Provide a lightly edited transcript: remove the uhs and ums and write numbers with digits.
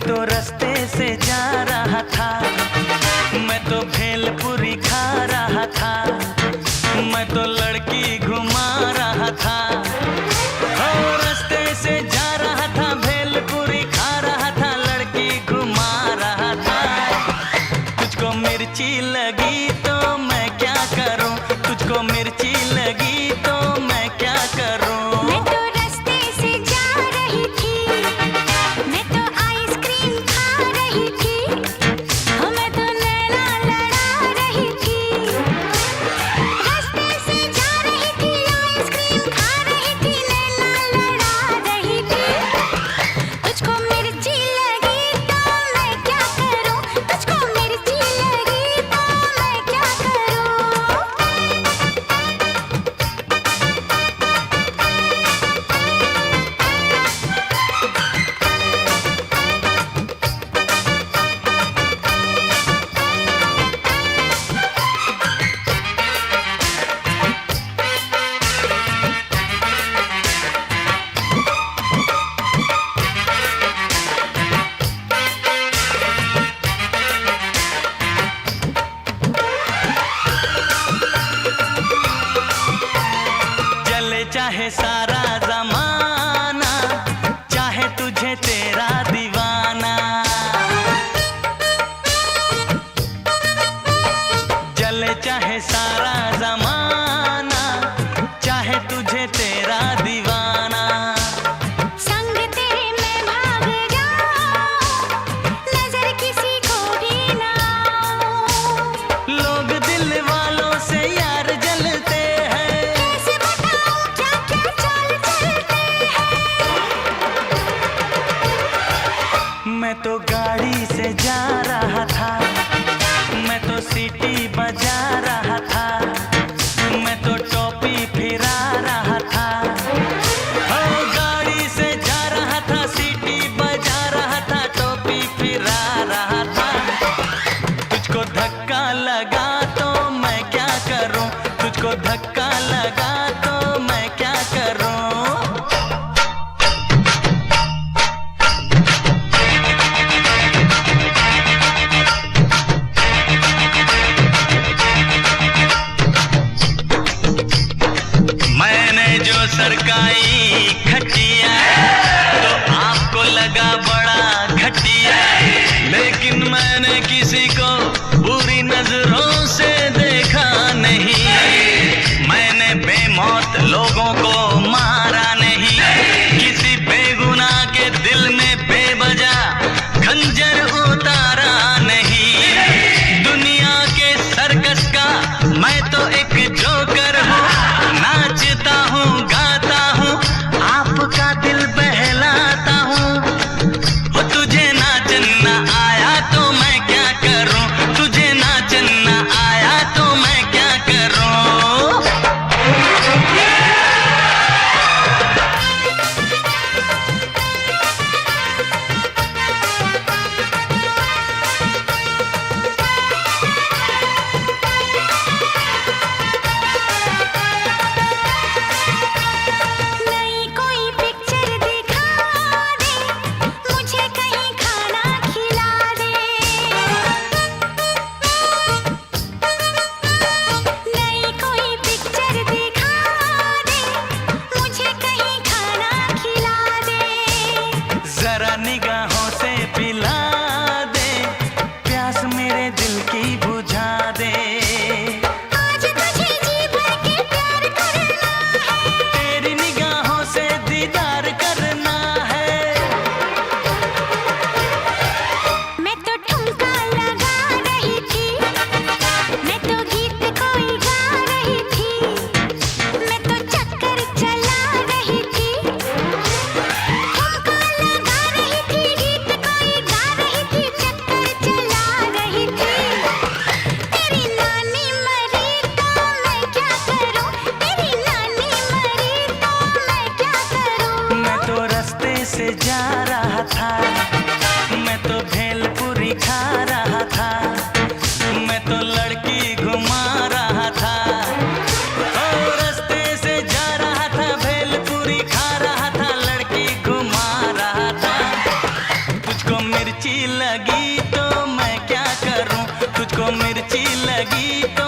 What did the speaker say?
तो रास्ते से जा रहा था, मैं तो भेलपुरी खा रहा था, मैं तो लड़की घुमा रहा था। ओ रास्ते से जा रहा था, भेलपुरी खा रहा था, लड़की घुमा रहा था। तुझको मिर्ची लगी तो मैं क्या करूं, तुझको मिर्ची लगी तो मैं क्या करूं। मैं तो रास्ते से जा रही थी, मैं तो आइसक्रीम खा रही थी, मैं तो नैना लड़ा रही थी। रास्ते से जा रही थी, आइसक्रीम खा रही थी, नैना लड़ा रही थी। तुझको मिर्ची लगी तो मैं क्या करूं, तुझको मिर्ची लगी तो मैं क्या करूं। चले चाहे सारा जमाना, चाहे तुझे तेरा दीवाना, चले चाहे सारा जमाना, चाहे तुझे तेरा दीवाना। संग तेरे मैं भाग जाऊं, नजर किसी को भी ना आऊं। लोग दिल वालों से यार जलते हैं, कैसे बताऊं क्या क्या चाल चलते हैं। मैं तो गाड़ी से जा रहा था, मैं तो सीटी बजा रहा था, मैं तो टोपी फिरा रहा था। ओ गाड़ी से जा रहा था, सीटी बजा रहा था, टोपी फिरा रहा था। तुझको धक्का लगा तो मैं क्या करूं, तुझको धक्का लगा तो मैं क्या करूं। मैंने जो सरकाई खटिया तो आपको लगा बड़ा घटिया, लेकिन मैंने किसी को बुरी नजरों से देखा नहीं। मैंने बेमौत लोगों को मारा नहीं, किसी बेगुनाह के दिल में बेवजह खंजर उतारा नहीं। दुनिया के सर्कस का मैं तो एक जोकर हूँ, नाचता हूँ गाता हूँ, आपका दिल बहलाता हूँ। वो तुझे नाचना आया तो मैं क्या करूँ, तुझे नाचना आया तो मैं क्या करूँ। मिर्ची लगी तो मैं क्या करूं, तुझको मिर्ची लगी तो